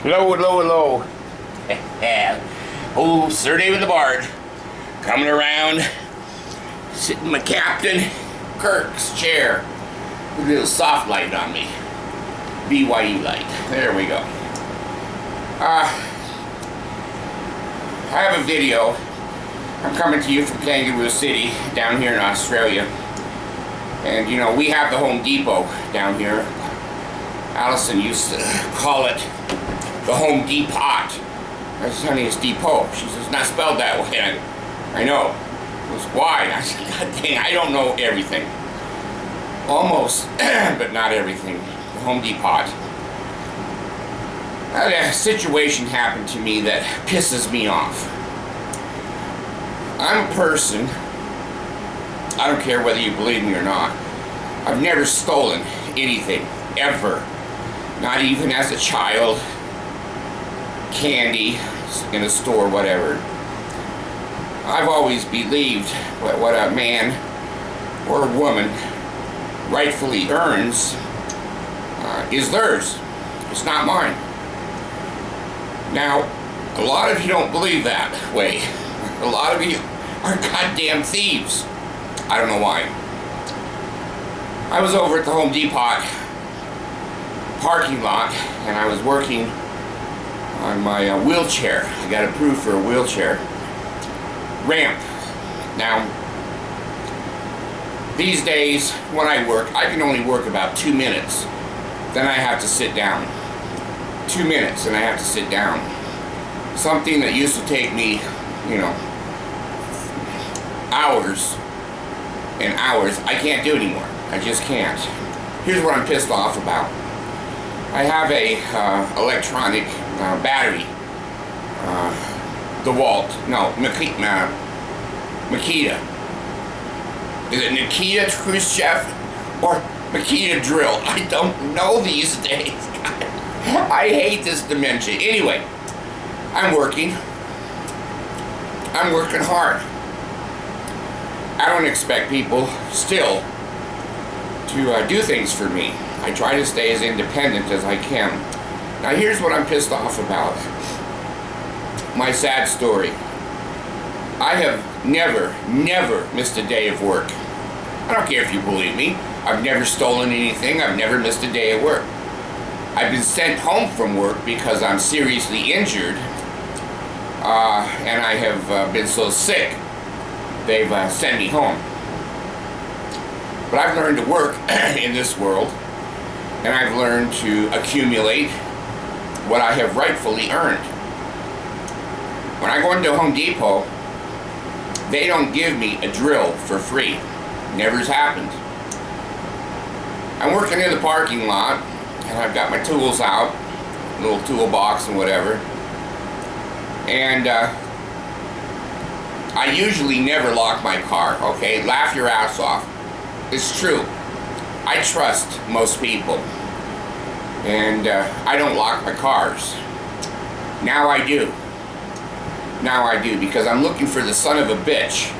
Hello, hello, hello. Oh, Sir David the Bard. Coming around, sitting in my Captain Kirk's chair. With a little soft light on me. BYE light. There we go. I have a video. I'm coming to you from Kangaroo City, down here in Australia. And you know, we have the Home Depot down here. Allison used to call it the Home Depot. I said, honey, it's depot. She says, it's not spelled that way. I know. It was why? I said, God dang, I don't know everything. Almost, but not everything. The Home Depot. A situation happened to me that pisses me off. I'm a person, I don't care whether you believe me or not, I've never stolen anything, ever. Not even as a child, candy in a store, whatever. I've always believed what a man or a woman rightfully earns is theirs. It's not mine. Now, a lot of you don't believe that way. A lot of you are goddamn thieves. I don't know why. I was over at the Home Depot parking lot and I was working on my wheelchair. I got approved for a wheelchair ramp. Now, these days when I work, I can only work about 2 minutes. Then I have to sit down. 2 minutes and I have to sit down. Something that used to take me, you know, hours and hours, I can't do anymore. I just can't. Here's what I'm pissed off about. I have a electronic battery, DeWalt, no, Makita. Is it Nikita Khrushchev or Makita Drill? I don't know these days. I hate this dementia. Anyway, I'm working hard. I don't expect people still to do things for me. I try to stay as independent as I can. Now here's what I'm pissed off about. My sad story. I have never missed a day of work. I don't care if you believe me. I've never stolen anything. I've never missed a day of work. I've been sent home from work because I'm seriously injured. And I have been so sick. They've sent me home. But I've learned to work in this world, and I've learned to accumulate what I have rightfully earned. When I go into Home Depot, they don't give me a drill for free. Never's happened. I'm working in the parking lot, and I've got my tools out, little toolbox and whatever, and I usually never lock my car, okay? Laugh your ass off. It's true. I trust most people. And I don't lock my cars. Now I do. Now I do, because I'm looking for the son of a bitch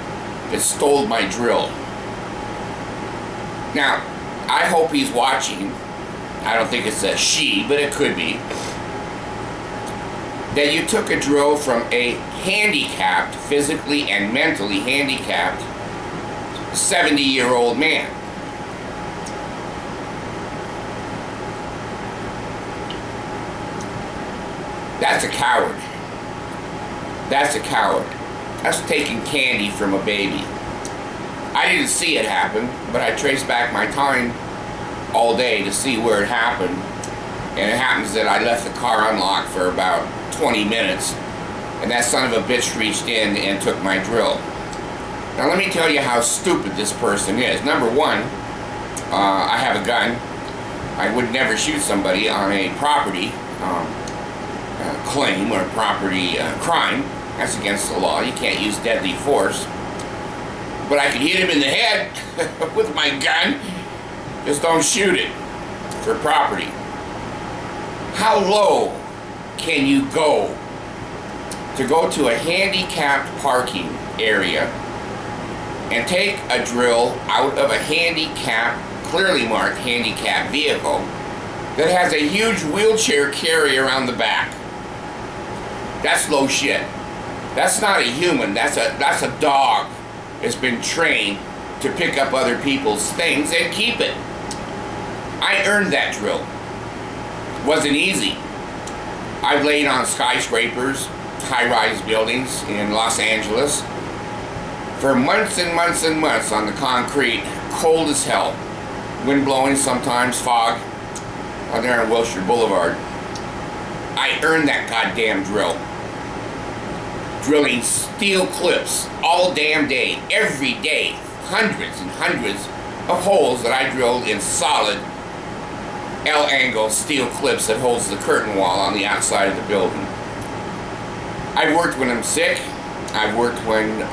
that stole my drill. Now, I hope he's watching. I don't think it's a she, but it could be. That you took a drill from a handicapped, physically and mentally handicapped, 70-year-old man. That's a coward. That's a coward. That's taking candy from a baby. I didn't see it happen, but I traced back my time all day to see where it happened. And it happens that I left the car unlocked for about 20 minutes, and that son of a bitch reached in and took my drill. Now let me tell you how stupid this person is. Number one, I have a gun. I would never shoot somebody on a property claim or property crime. That's against the law. You can't use deadly force. But I could hit him in the head with my gun. Just don't shoot it for property. How low can you go to a handicapped parking area and take a drill out of a handicapped, clearly marked handicapped vehicle that has a huge wheelchair carrier around the back. That's low shit. That's not a human, that's a dog that's been trained to pick up other people's things and keep it. I earned that drill. Wasn't easy. I've laid on skyscrapers, high-rise buildings in Los Angeles for months and months and months on the concrete, cold as hell. Wind blowing, sometimes fog, out there on Wilshire Boulevard. I earned that goddamn drill. Drilling steel clips all damn day, every day, hundreds and hundreds of holes that I drilled in solid L-angle steel clips that holds the curtain wall on the outside of the building. I've worked when I'm sick. I've worked when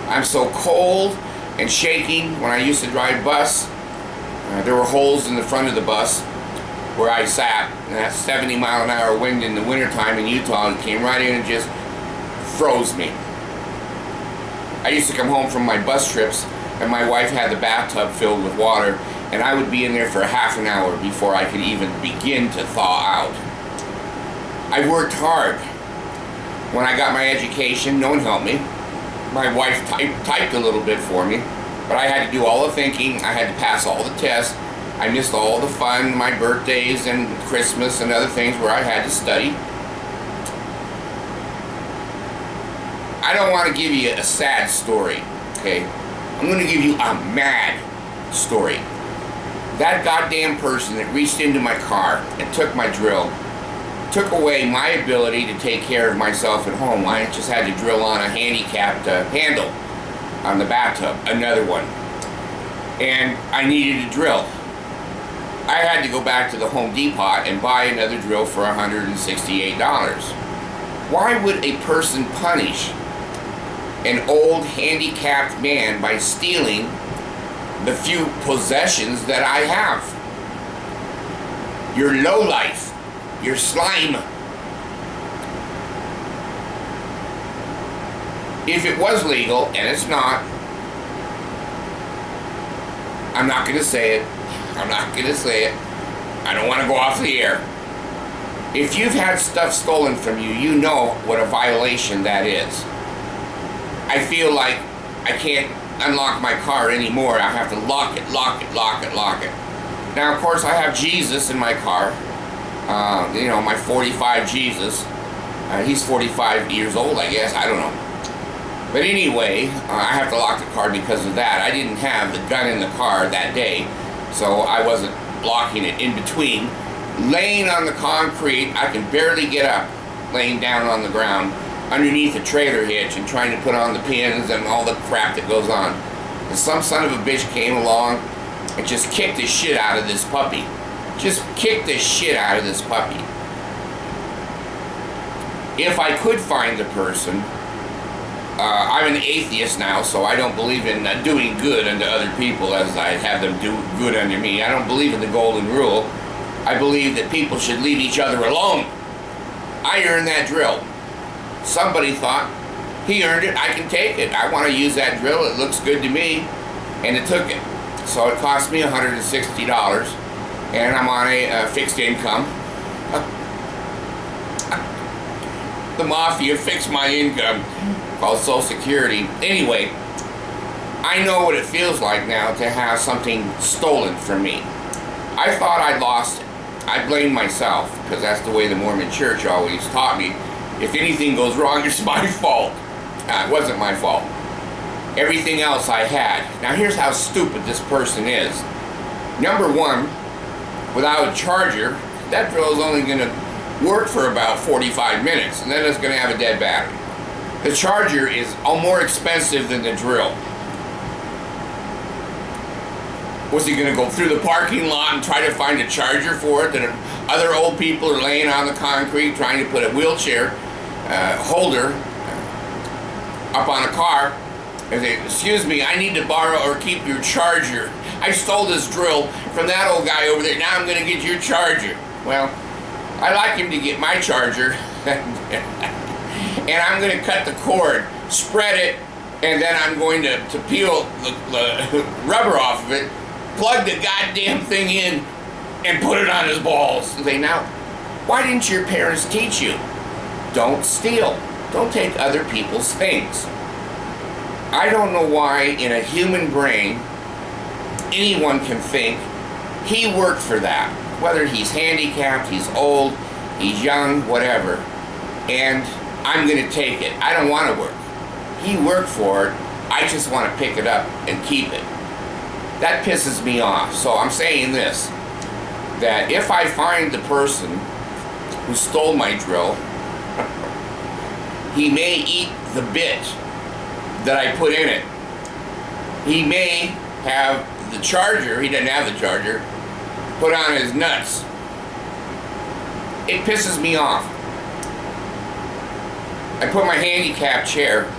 I'm so cold and shaking. When I used to drive bus, there were holes in the front of the bus where I sat, and that 70-mile-an-hour wind in the wintertime in Utah came right in and just froze me. I used to come home from my bus trips, and my wife had the bathtub filled with water, and I would be in there for half an hour before I could even begin to thaw out. I worked hard. When I got my education, no one helped me. My wife typed a little bit for me, but I had to do all the thinking. I had to pass all the tests. I missed all the fun, my birthdays and Christmas and other things where I had to study. I don't want to give you a sad story, okay? I'm going to give you a mad story. That goddamn person that reached into my car and took my drill took away my ability to take care of myself at home. I just had to drill on a handicapped handle on the bathtub, another one. And I needed a drill. I had to go back to the Home Depot and buy another drill for $168. Why would a person punish an old handicapped man by stealing the few possessions that I have? You're lowlife. You're slime. If it was legal, and it's not, I'm not going to say it. I'm not going to say it. I don't want to go off the air. If you've had stuff stolen from you, you know what a violation that is. I feel like I can't unlock my car anymore. I have to lock it, lock it, lock it, lock it. Now, of course, I have Jesus in my car. You know, my 45 Jesus. He's 45 years old, I guess. I don't know. But anyway, I have to lock the car because of that. I didn't have the gun in the car that day, so I wasn't locking it in between. Laying on the concrete, I can barely get up, laying down on the ground underneath a trailer hitch and trying to put on the pins and all the crap that goes on. And some son of a bitch came along and just kicked the shit out of this puppy. Just kicked the shit out of this puppy. If I could find the person, I'm an atheist now, so I don't believe in doing good unto other people as I have them do good unto me. I don't believe in the golden rule. I believe that people should leave each other alone. I earned that drill. Somebody thought, he earned it, I can take it. I want to use that drill, it looks good to me. And it took it. So it cost me $160, and I'm on a fixed income. The mafia fixed my income, called Social Security. Anyway, I know what it feels like now to have something stolen from me. I thought I'd lost it. I blame myself, because that's the way the Mormon Church always taught me. If anything goes wrong, it's my fault. It wasn't my fault. Everything else I had. Now here's how stupid this person is. Number one, without a charger, that drill is only going to work for about 45 minutes, and then it's going to have a dead battery. The charger is more expensive than the drill. Was he going to go through the parking lot and try to find a charger for it? That other old people are laying on the concrete trying to put a wheelchair holder up on a car and say, excuse me, I need to borrow or keep your charger. I stole this drill from that old guy over there. Now I'm going to get your charger. Well, I'd like him to get my charger. And I'm going to cut the cord, spread it, and then I'm going to peel the rubber off of it, plug the goddamn thing in, and put it on his balls. And say, now, why didn't your parents teach you? Don't steal. Don't take other people's things. I don't know why in a human brain anyone can think he worked for that. Whether he's handicapped, he's old, he's young, whatever. And I'm going to take it. I don't want to work. He worked for it. I just want to pick it up and keep it. That pisses me off. So I'm saying this, that if I find the person who stole my drill, he may eat the bit that I put in it. He may have the charger, he doesn't have the charger, put on his nuts. It pisses me off. I put my handicap chair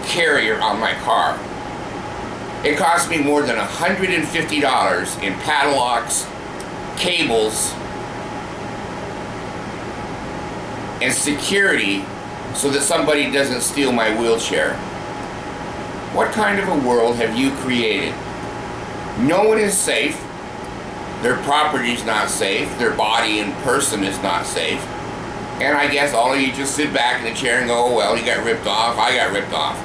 carrier on my car. It cost me more than $150 in padlocks, cables, and security so that somebody doesn't steal my wheelchair. What kind of a world have you created? No one is safe. Their property is not safe. Their body and person is not safe. And I guess all of you just sit back in the chair and go, oh, well, you got ripped off, I got ripped off.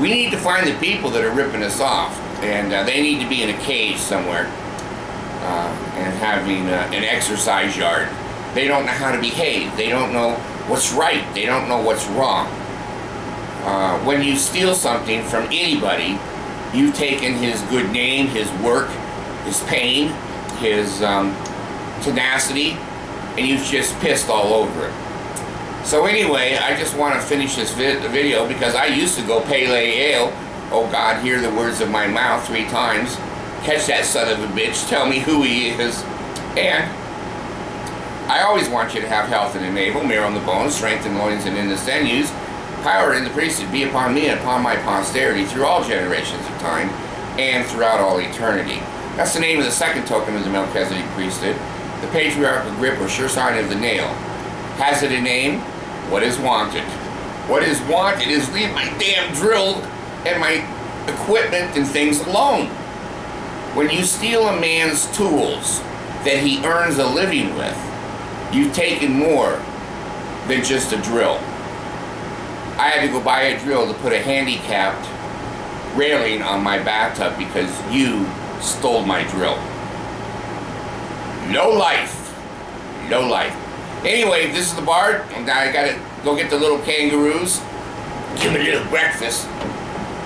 We need to find the people that are ripping us off. And they need to be in a cage somewhere and having an exercise yard. They don't know how to behave. They don't know what's right. They don't know what's wrong. When you steal something from anybody, you've taken his good name, his work, his pain, his tenacity, and you've just pissed all over it. So anyway, I just want to finish this video because I used to go Pele Ale. Oh God, hear the words of my mouth 3 times. Catch that son of a bitch. Tell me who he is. And I always want you to have health in the navel, marrow in the bones, strength in loins and in the sinews, power in the priesthood be upon me and upon my posterity through all generations of time and throughout all eternity. That's the name of the second token of the Melchizedek priesthood, the patriarchal grip or sure sign of the nail. Has it a name? What is wanted? What is wanted is leave my damn drill and my equipment and things alone. When you steal a man's tools that he earns a living with, you've taken more than just a drill. I had to go buy a drill to put a handicapped railing on my bathtub because you stole my drill. No life. No life. Anyway, this is the Bard. I gotta go get the little kangaroos. Give me a little breakfast.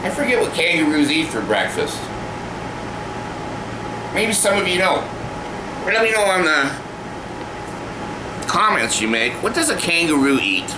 I forget what kangaroos eat for breakfast. Maybe some of you know. Let me know on the comments you make. What does a kangaroo eat?